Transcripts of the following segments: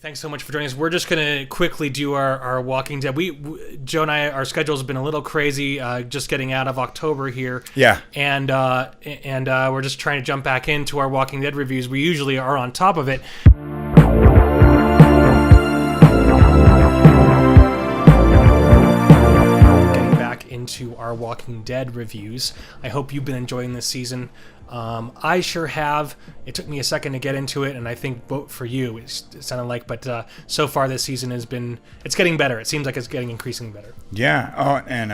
Thanks so much for joining us. We're just going to quickly do our Walking Dead. Joe and I, our schedule's been a little crazy, just getting out of October here. Yeah. And we're just trying to jump back into our Walking Dead reviews. We usually are on top of it. Getting back into our Walking Dead reviews. I hope you've been enjoying this season. I sure have. It took me a second to get into it, and I think both for you it sounded like, but so far this season it's getting better. It seems like it's getting increasingly better. Yeah. Oh, and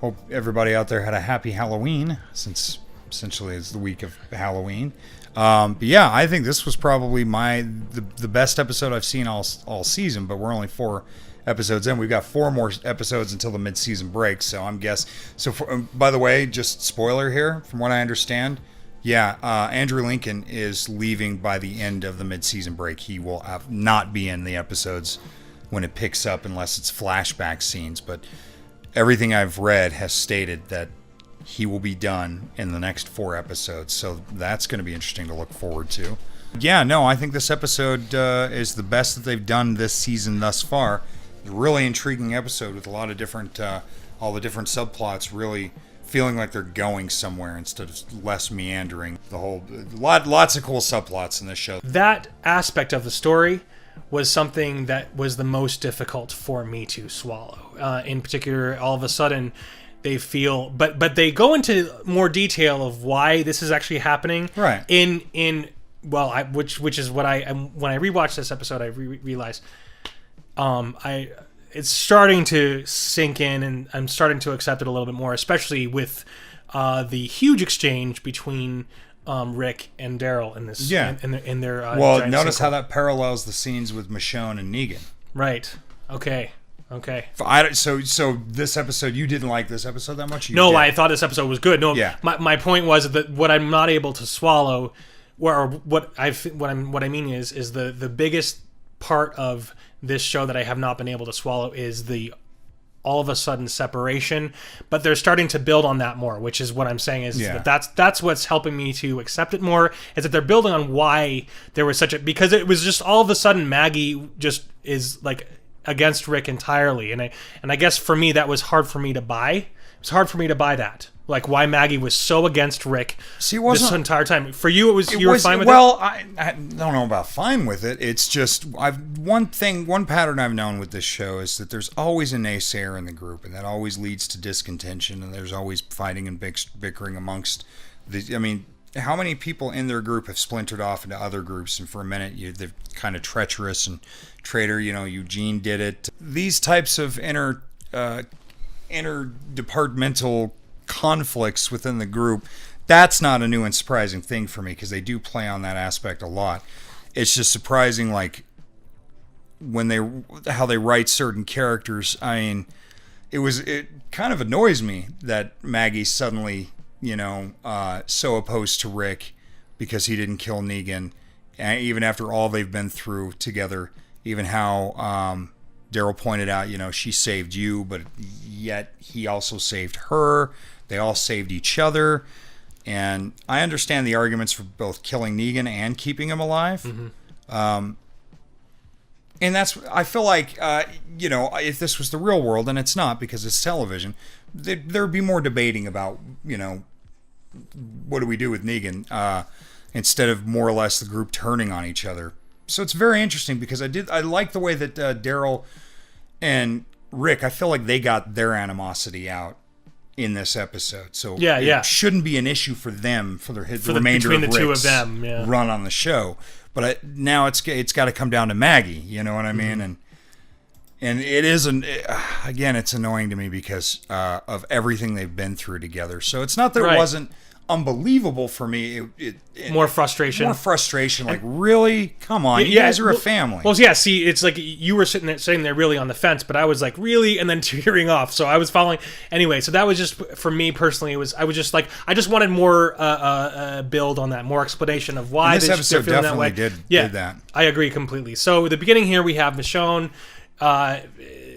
hope everybody out there had a happy Halloween, since essentially it's the week of Halloween. But yeah, I think this was probably the best episode I've seen all season, but we're only 4 episodes in. We've got 4 more episodes until the mid-season break, so I'm guessing. So, by the way, just spoiler here, from what I understand, Andrew Lincoln is leaving by the end of the mid-season break. He will not be in the episodes when it picks up unless it's flashback scenes, but everything I've read has stated that he will be done in the next 4 episodes, so that's going to be interesting to look forward to. Yeah, no, I think this episode is the best that they've done this season thus far. Really intriguing episode with a lot of different, all the different subplots really feeling like they're going somewhere instead of less meandering. Lots of cool subplots in this show. That aspect of the story was something that was the most difficult for me to swallow. In particular, all of a sudden they feel, but they go into more detail of why this is actually happening. Right. Which is what when I rewatched this episode, I realized. It's starting to sink in, and I'm starting to accept it a little bit more, especially with the huge exchange between Rick and Daryl in this. Yeah. In their notice how that parallels the scenes with Michonne and Negan. Right. Okay. So this episode, you didn't like this episode that much? I thought this episode was good. No. Yeah. My point was that what I'm not able to swallow, or what I mean is the biggest part of this show that I have not been able to swallow is the all of a sudden separation, but they're starting to build on that more, which is what I'm saying is that's what's helping me to accept it more, is that they're building on why there was because it was just all of a sudden Maggie just is like against Rick entirely, and I guess for me that was hard for me to buy. It was hard for me to buy that. Like why Maggie was so against Rick this entire time. For you, you were fine with it? Well, I don't know about fine with it. It's just one pattern I've known with this show is that there's always a naysayer in the group, and that always leads to discontention, and there's always fighting and bickering amongst how many people in their group have splintered off into other groups, and for a minute they're kind of treacherous and traitor. Eugene did it. These types of interdepartmental conflicts within the group, that's not a new and surprising thing for me, because they do play on that aspect a lot. It's just surprising, like how they write certain characters. I mean, it kind of annoys me that Maggie's suddenly so opposed to Rick because he didn't kill Negan, and even after all they've been through together. Even how Daryl pointed out, she saved you, but yet he also saved her. They all saved each other. And I understand the arguments for both killing Negan and keeping him alive. Mm-hmm. And I feel like, if this was the real world, and it's not because it's television, there'd be more debating about, what do we do with Negan, instead of more or less the group turning on each other. So it's very interesting because I like the way that Daryl and Rick, I feel like they got their animosity out in this episode. So it shouldn't be an issue for them for the remainder of Rick's two of them, run on the show. But now it's got to come down to Maggie. You know what I mean? Mm-hmm. And it is again, it's annoying to me because of everything they've been through together. So it's not that it wasn't unbelievable for me. More frustration. Like, really? Come on, you guys are a family. Well, yeah. See, it's like you were sitting there really on the fence, but I was like, really, and then tearing off. So I was following anyway. So that was just for me personally. I was just like, I just wanted more build on that, more explanation of why and this episode definitely did that. I agree completely. So at the beginning here we have Michonne.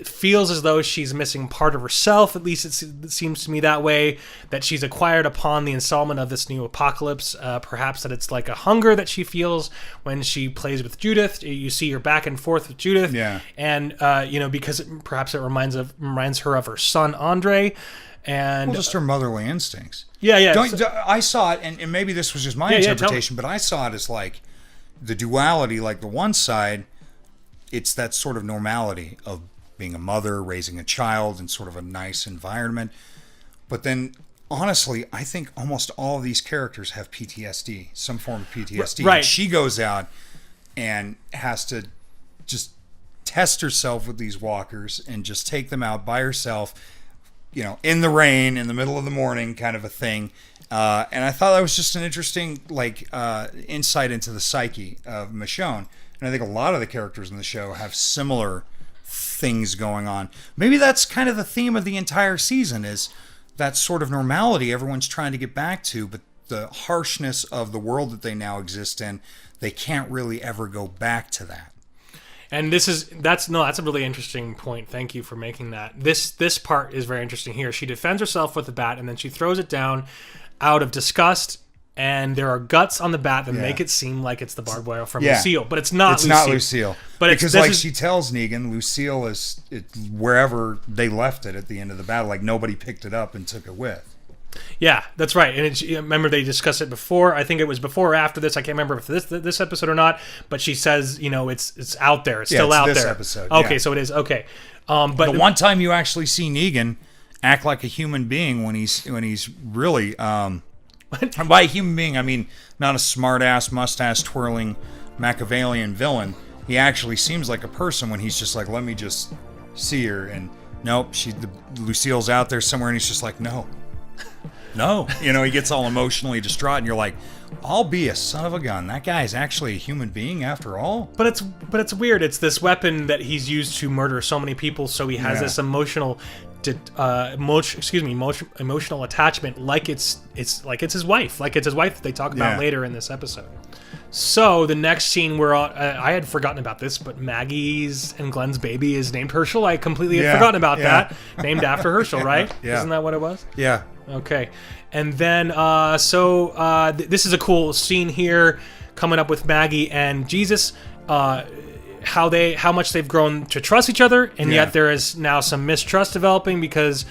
feels as though she's missing part of herself. At least it seems to me that way, that she's acquired upon the installment of this new apocalypse. Perhaps that it's like a hunger that she feels when she plays with Judith. You see her back and forth with Judith. Yeah. And, because perhaps it reminds her of her son, Andre. And just her motherly instincts. Yeah. I saw it, and maybe this was just my interpretation, but I saw it as like the duality, like the one side, it's that sort of normality of being a mother, raising a child in sort of a nice environment. But then, honestly, I think almost all of these characters have PTSD, some form of PTSD. Right. And she goes out and has to just test herself with these walkers and just take them out by herself, in the rain, in the middle of the morning, kind of a thing. And I thought that was just an interesting, insight into the psyche of Michonne. And I think a lot of the characters in the show have similar things going on. Maybe that's kind of the theme of the entire season, is that sort of normality everyone's trying to get back to, but the harshness of the world that they now exist in, they can't really ever go back to that. And that's a really interesting point. Thank you for making that. This part is very interesting here. She defends herself with the bat, and then she throws it down out of disgust, and there are guts on the bat that make it seem like it's the barbed wire from Lucille, but it's not. It's not Lucille. But because she tells Negan, Lucille is wherever they left it at the end of the battle. Like nobody picked it up and took it with. Yeah, that's right. And remember they discussed it before. I think it was before or after this. I can't remember if this episode or not. But she says, it's out there. It's still out this there. Episode. Okay, so it is. Okay, but the one time you actually see Negan act like a human being when he's really. And by human being, I mean not a smart-ass, mustache-twirling Machiavellian villain. He actually seems like a person when he's just like, let me just see her. And nope, Lucille's out there somewhere, and he's just like, no. He gets all emotionally distraught, and you're like, I'll be a son of a gun. That guy is actually a human being after all. But it's weird. It's this weapon that he's used to murder so many people, so he has this emotional attachment, like it's his wife, that they talk about later in this episode. So the next scene, I had forgotten about this, but Maggie's and Glenn's baby is named Herschel. I completely had forgotten about that. Named after Herschel, right? Yeah. Isn't that what it was? Yeah. Okay. And then this is a cool scene here, coming up with Maggie and Jesus. How much they've grown to trust each other, and yet there is now some mistrust developing because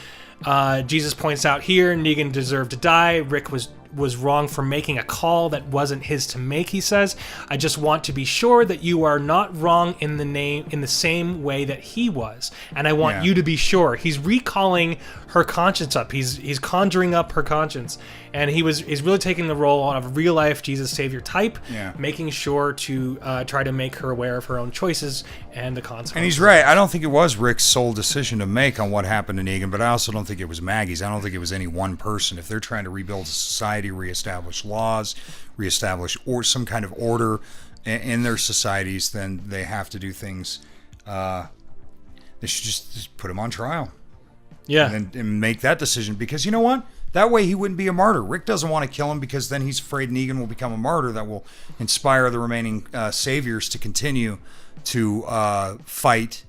Jesus points out here Negan deserved to die. Rick was wrong for making a call that wasn't his to make, he says. I just want to be sure that you are not wrong in the same way that he was, and I want you to be sure. He's recalling her conscience up. He's conjuring up her conscience, and he's really taking the role of a real life Jesus Savior type, making sure to try to make her aware of her own choices and the consequences. And he's right. I don't think it was Rick's sole decision to make on what happened to Negan, but I also don't think it was Maggie's. I don't think it was any one person. If they're trying to rebuild a society, reestablish laws, reestablish or some kind of order in their societies, then they have to do things. They should just put him on trial. Yeah. And make that decision, because you know what? That way he wouldn't be a martyr. Rick doesn't want to kill him because then he's afraid Negan will become a martyr that will inspire the remaining saviors to continue to fight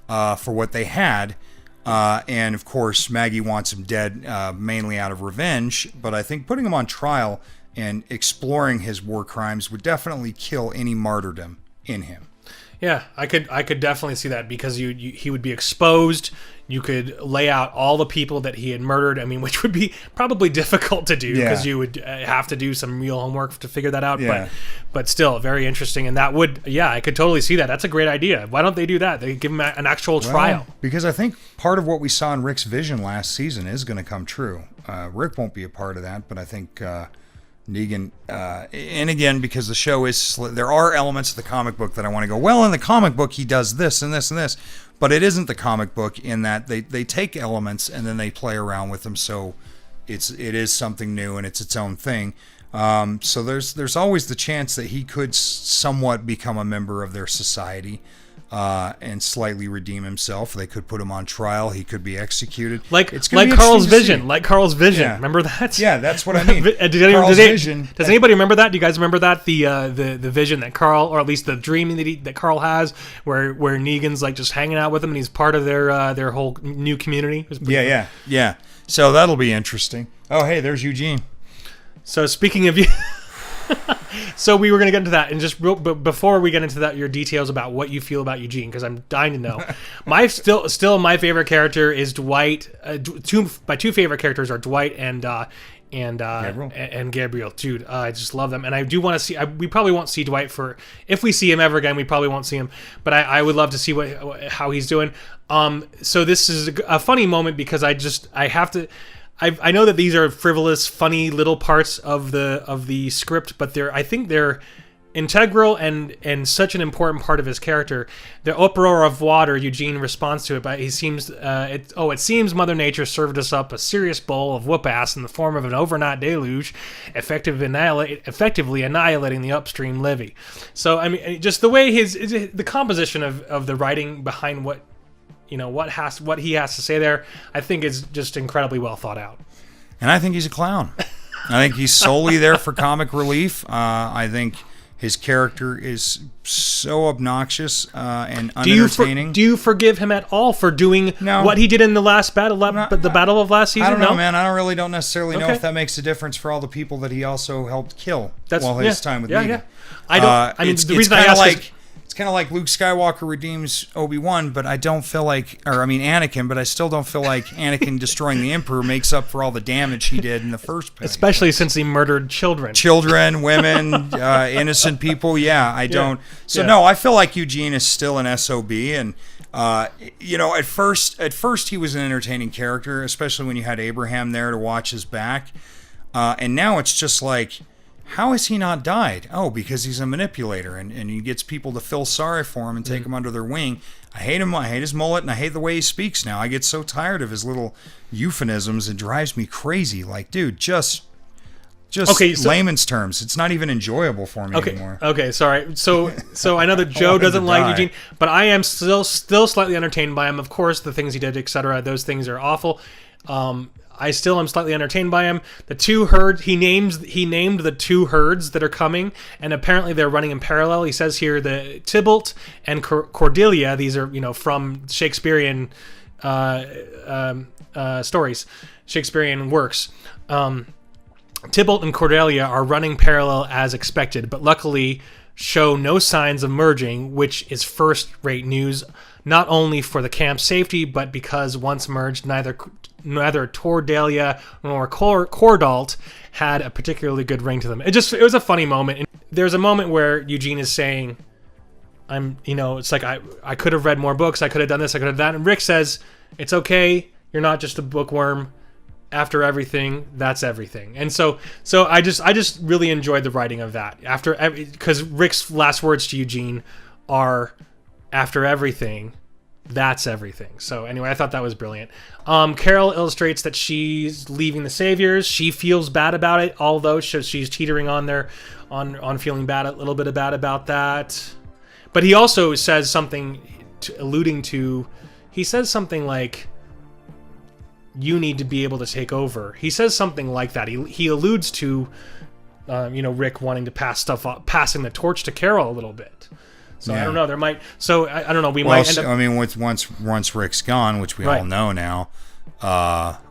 for what they had. And of course, Maggie wants him dead mainly out of revenge. But I think putting him on trial and exploring his war crimes would definitely kill any martyrdom in him. Yeah, I could definitely see that, because he would be exposed. You could lay out all the people that he had murdered. I mean, which would be probably difficult to do, because you would have to do some real homework to figure that out. Yeah. But still, very interesting. And that would, I could totally see that. That's a great idea. Why don't they do that? They give him an actual trial. Because I think part of what we saw in Rick's vision last season is going to come true. Rick won't be a part of that, but I think Negan, and again, because the show is, there are elements of the comic book that I want to go, well, in the comic book he does this and this and this, but it isn't the comic book in that they take elements and then they play around with them, so it is something new and it's its own thing. So there's always the chance that he could somewhat become a member of their society. And slightly redeem himself. They could put him on trial. He could be executed. Like Carl's vision. Like Carl's vision. Yeah. Remember that? Yeah, that's what I mean. Vision. Does anybody remember that? Do you guys remember that? The vision that Carl, or at least the dream that Carl has, where Negan's like just hanging out with him and he's part of their whole new community. Yeah. So that'll be interesting. Oh, hey, there's Eugene. So speaking of you. So we were going to get into that, and just but before we get into that, your details about what you feel about Eugene, because I'm dying to know. My my favorite character is Dwight. My two favorite characters are Dwight and Gabriel. Dude, I just love them, and I do want to see. We probably won't see Dwight if we see him ever again. We probably won't see him, but I would love to see how he's doing. So this is a funny moment because I have to. I know that these are frivolous, funny little parts of the script, but I think they're integral and such an important part of his character. The uproar of water, Eugene responds to it, but he seems it seems Mother Nature served us up a serious bowl of whoop ass in the form of an overnight deluge, effectively annihilating the upstream levee. So I mean, just the way the composition of the writing behind what he has to say there, I think is just incredibly well thought out. And I think he's a clown. I think he's solely there for comic relief. I think his character is so obnoxious and unentertaining. Do you forgive him at all for doing what he did in the last battle, the battle of last season? I don't know, man. I don't necessarily know if that makes a difference for all the people that he also helped kill while his time with Negan. Yeah. The reason I asked it's kind of like Luke Skywalker redeems Obi-Wan, but I don't feel like, Anakin, but I still don't feel like Anakin destroying the Emperor makes up for all the damage he did in the first place. Especially since he murdered children. Children, women, innocent people. Yeah, I don't. So no, I feel like Eugene is still an SOB, and at first he was an entertaining character, especially when you had Abraham there to watch his back, and now it's just like, how has he not died? Oh, because he's a manipulator, and he gets people to feel sorry for him and take him under their wing. I hate him. I hate his mullet, and I hate the way he speaks now. I get so tired of his little euphemisms. It drives me crazy. Like, dude, just layman's terms. It's not even enjoyable for me anymore. Okay, sorry. So I know that Joe doesn't like Eugene, but I am still slightly entertained by him. Of course, the things he did, etc. Those things are awful. I still am slightly entertained by him. The two herds, he named the two herds that are coming, and apparently they're running in parallel. He says here the Tybalt and Cordelia. These are from Shakespearean stories, Shakespearean works. Tybalt and Cordelia are running parallel as expected, but luckily show no signs of merging, which is first-rate news, not only for the camp's safety, but because once merged, neither Tordelia nor Cordalt had a particularly good ring to them. It was a funny moment. And there's a moment where Eugene is saying, it's like I could have read more books, I could have done this, I could have done that. And Rick says, it's okay, you're not just a bookworm. After everything, that's everything. And so I just really enjoyed the writing of that. Because Rick's last words to Eugene are, after everything, that's everything. So anyway, I thought that was brilliant. Carol illustrates that she's leaving the Saviors. She feels bad about it, although she's teetering on feeling bad, a little bit bad about that. But he also says something he says something like, you need to be able to take over. He says something like that. He alludes to, Rick wanting to passing the torch to Carol a little bit. So I don't know. There might. So I don't know. We might end up. Once Rick's gone, which we all know now,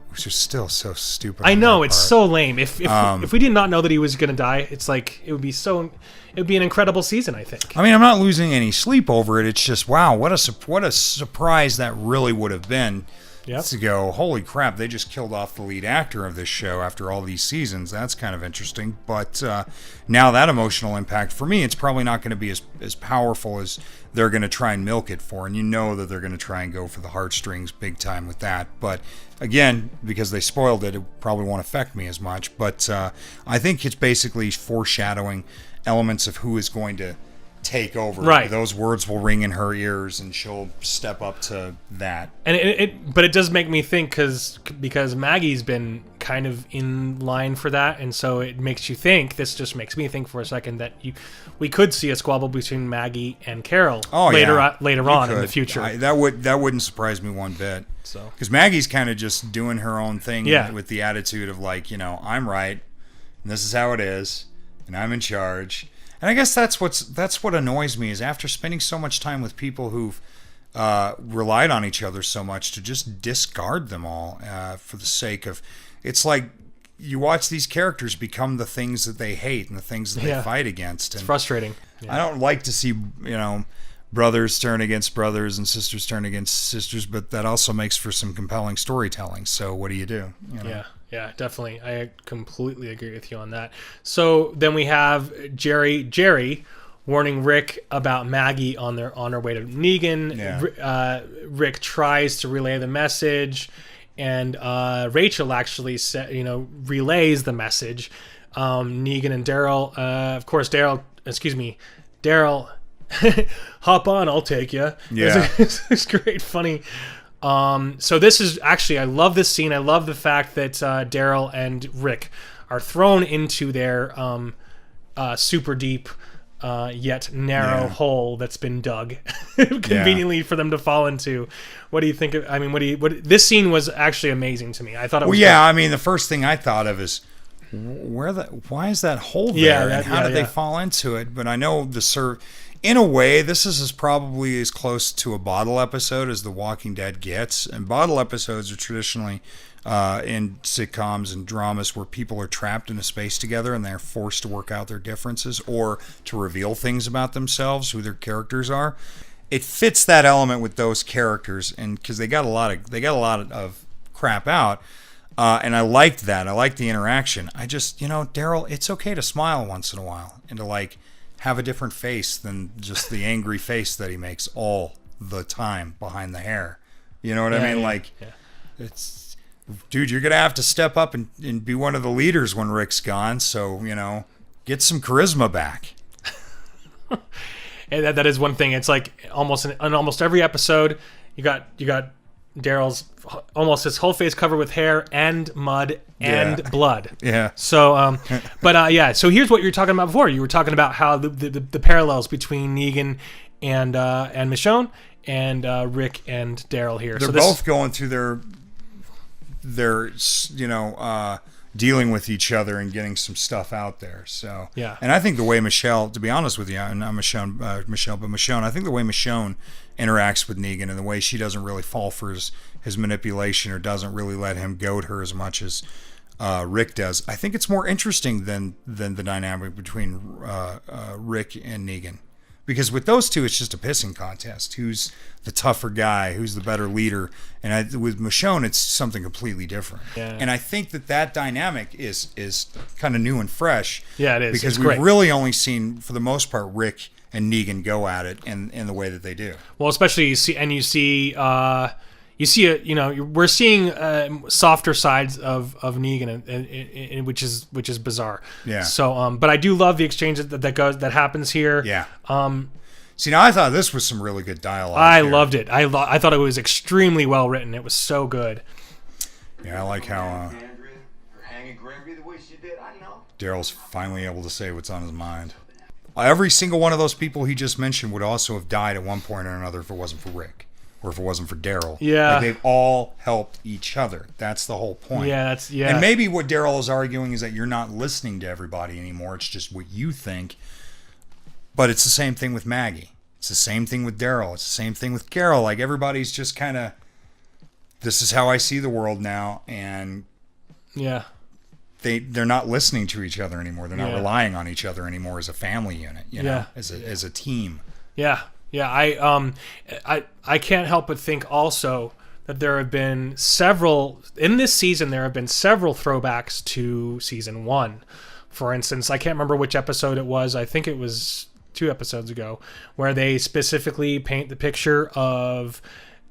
which is still so stupid. I know it's so lame. If we did not know that he was going to die, it's like it would be an incredible season. I think. I mean, I'm not losing any sleep over it. It's just wow, what a surprise that really would have been. Yep. To go, holy crap, they just killed off the lead actor of this show after all these seasons. That's kind of interesting. But now that emotional impact, for me, it's probably not going to be as powerful as they're going to try and milk it for. And you know that they're going to try and go for the heartstrings big time with that. But again, because they spoiled it, it probably won't affect me as much. But I think it's basically foreshadowing elements of who is going to take over. Right. Those words will ring in her ears, and she'll step up to that. And but it does make me think because Maggie's been kind of in line for that, and so it makes you think. This just makes me think for a second that we could see a squabble between Maggie and Carol later on in the future. That wouldn't surprise me one bit. So because Maggie's kind of just doing her own thing with the attitude of like, I'm right, and this is how it is, and I'm in charge. And I guess that's what annoys me is after spending so much time with people who've relied on each other so much to just discard them all for the sake of, it's like you watch these characters become the things that they hate and the things that they fight against. And it's frustrating. I don't like to see brothers turn against brothers and sisters turn against sisters, but that also makes for some compelling storytelling. So what do you do? Yeah, definitely. I completely agree with you on that. So then we have Jerry warning Rick about Maggie on her way to Negan. Yeah. Rick tries to relay the message, and Rachel actually relays the message. Negan and Daryl, of course, Daryl, hop on, I'll take you. Yeah. It's great, funny. So this is actually, I love this scene. I love the fact that Daryl and Rick are thrown into their super deep yet narrow hole that's been dug conveniently for them to fall into. What do you think of, this scene was actually amazing to me. I thought it was great. The first thing I thought of is why is that hole there and how did they fall into it? But I know in a way, this is probably as close to a bottle episode as The Walking Dead gets. And bottle episodes are traditionally in sitcoms and dramas where people are trapped in a space together and they're forced to work out their differences or to reveal things about themselves, who their characters are. It fits that element with those characters, and because they got a lot of crap out. And I liked that. I liked the interaction. I just, Daryl, it's okay to smile once in a while and to have a different face than just the angry face that he makes all the time behind the hair. You know what I mean? It's, dude, you're going to have to step up and be one of the leaders when Rick's gone. So, get some charisma back. And that is one thing. It's like in almost every episode, you got Daryl's almost his whole face covered with hair and mud and blood. Yeah. So, So here's what you were talking about before. You were talking about how the parallels between Negan and Michonne and Rick and Daryl here. They're both going through their dealing with each other and getting some stuff out there. So yeah. And I think the way Michelle, to be honest with you, not Michonne, Michonne. I think the way Michonne interacts with Negan and the way she doesn't really fall for his manipulation or doesn't really let him goad her as much as Rick does. I think it's more interesting than the dynamic between Rick and Negan. Because with those two, it's just a pissing contest. Who's the tougher guy? Who's the better leader? And with Michonne, it's something completely different. Yeah. And I think that dynamic is kind of new and fresh. Yeah, it is. Because we've really only seen, for the most part, Rick and Negan go at it in the way that they do. Well, especially we're seeing softer sides of Negan, and which is bizarre. Yeah. So, but I do love the exchange that happens here. Yeah. See, now I thought this was some really good dialogue. I loved it. I thought it was extremely well written. It was so good. Yeah, I like how Daryl's finally able to say what's on his mind. Every single one of those people he just mentioned would also have died at one point or another if it wasn't for Rick. Or if it wasn't for Daryl. Yeah. They've all helped each other. That's the whole point. Yeah, And maybe what Daryl is arguing is that you're not listening to everybody anymore. It's just what you think. But it's the same thing with Maggie. It's the same thing with Daryl. It's the same thing with Carol. Like, everybody's just kind of, this is how I see the world now. And yeah, they're not listening to each other anymore. They're not relying on each other anymore as a family unit, as a team. Yeah. Yeah, I can't help but think also that there have been several throwbacks to season 1. For instance, I can't remember which episode it was. I think it was 2 episodes ago, where they specifically paint the picture of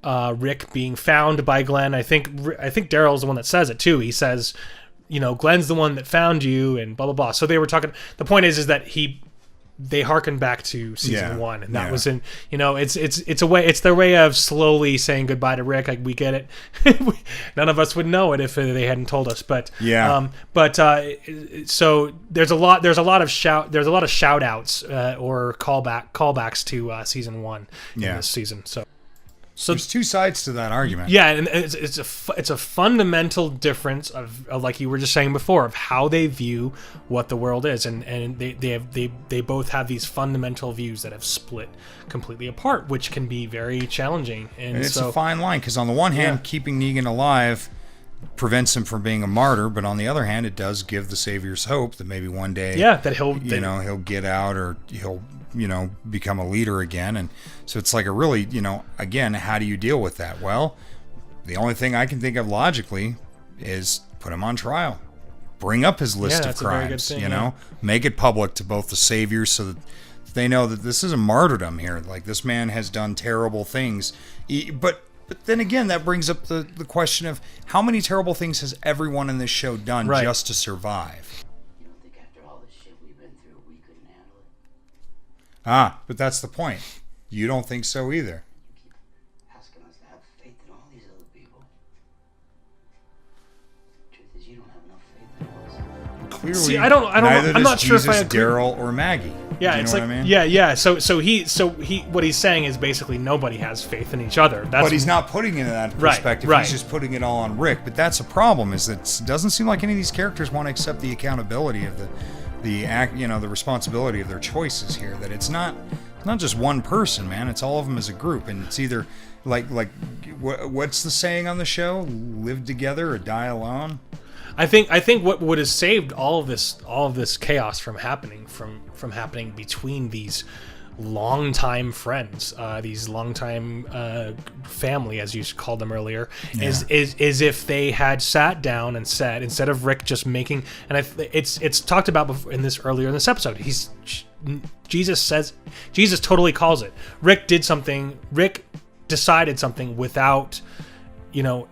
Rick being found by Glenn. I think Daryl's the one that says it too. He says, Glenn's the one that found you, and blah blah blah. So they were talking. The point is that they harken back to season Yeah. 1, and that Yeah. was in, it's their way of slowly saying goodbye to Rick. Like, we get it. None of us would know it if they hadn't told us, but Yeah. So there's a lot of shout outs or callbacks to season 1 in this season. So There's two sides to that argument. yeah, and it's a fundamental difference of like you were just saying before, of how they view what the world is, and they both have these fundamental views that have split completely apart, which can be very challenging. And it's so, a fine line, because on the one hand, keeping Negan alive prevents him from being a martyr, but on the other hand, it does give the Saviors hope that maybe one day, that he'll get out, or he'll become a leader again. And so it's like a really, again, how do you deal with that? Well, the only thing I can think of logically is put him on trial, bring up his list of crimes, make it public to both the Saviors, so that they know that this is a martyrdom here. Like, this man has done terrible things. But then again, that brings up the question of how many terrible things has everyone in this show done just to survive? You don't think after all this shit we've been through, we couldn't handle it? But that's the point. You don't think so either. You keep asking us to have faith in all these other people. Truth is, you don't have enough faith in us. Clearly, See, I don't. neither I'm not does sure if I Jesus, agree. Daryl, or Maggie. Yeah, Do you it's know like what I mean? yeah. So he what he's saying is basically nobody has faith in each other. That's But he's not putting it in that perspective. right. He's just putting it all on Rick. But that's a problem. Is that it doesn't seem like any of these characters want to accept the accountability of the responsibility of their choices here. That it's not just one person, man. It's all of them as a group, and it's either like what's the saying on the show? Live together or die alone. I think what would have saved all of this chaos from happening between these longtime friends, these longtime family, as you called them earlier, is if they had sat down and said, instead of Rick just making, and it's talked about before earlier in this episode, Jesus totally calls it. Rick decided something without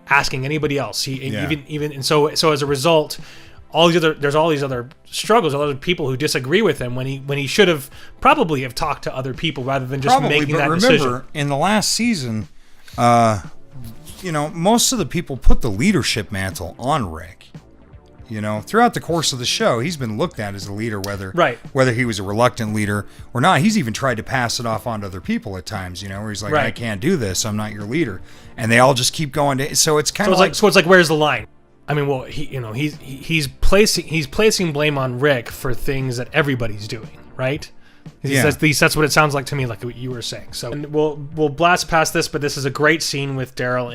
asking anybody else. And so as a result, there's all these other struggles, other people who disagree with him when he should have probably have talked to other people rather than just making that decision. Remember, in the last season, most of the people put the leadership mantle on Rick. Throughout the course of the show, he's been looked at as a leader, whether he was a reluctant leader or not. He's even tried to pass it off onto other people at times, where he's like, I can't do this, I'm not your leader. And they all just keep going to, so it's kind of like, so it's like, where's the line? I mean, well, he's placing blame on Rick for things that everybody's doing, right? At least that's what it sounds like to me, like what you were saying. So, and we'll blast past this, but this is a great scene with Daryl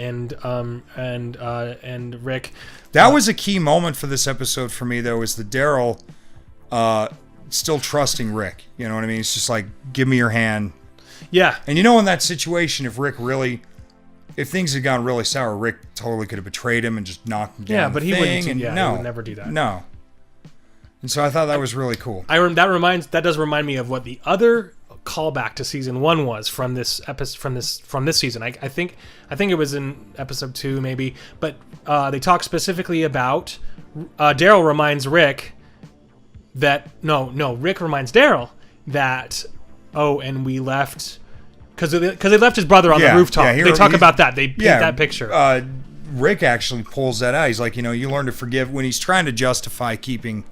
and Rick. That was a key moment for this episode for me, though, is the Daryl still trusting Rick. You know what I mean? It's just like, give me your hand. Yeah. And in that situation, if things had gone really sour, Rick totally could have betrayed him and just knocked him down. Yeah, but he wouldn't. He would never do that. No. And so I thought that was really cool. That does remind me of what the other callback to season 1 was from this season. I think it was in episode 2 maybe, but they talk specifically about Daryl reminds Rick that Rick reminds Daryl that and we left because they left his brother on the rooftop. They talk about that. They paint that picture. Rick actually pulls that out. He's like, you learn to forgive when he's trying to justify keeping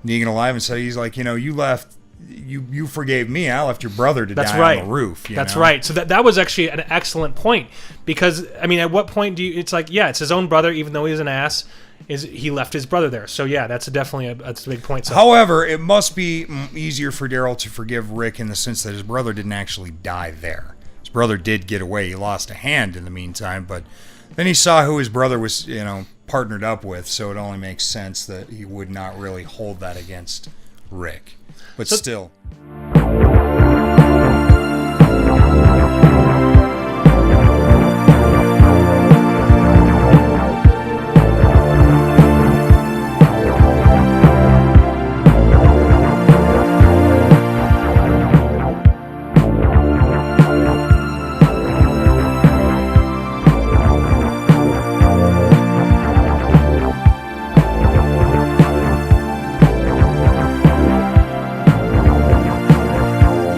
Negan alive, and so he's like, you left. You forgave me. I left your brother to die on the roof. That's right. So that was actually an excellent point, because I mean, at what point do you? It's like, it's his own brother, even though he's an ass. He left his brother there? So that's definitely a big point. So. However, it must be easier for Daryl to forgive Rick in the sense that his brother didn't actually die there. His brother did get away. He lost a hand in the meantime, but then he saw who his brother was, partnered up with. So it only makes sense that he would not really hold that against Rick. But still.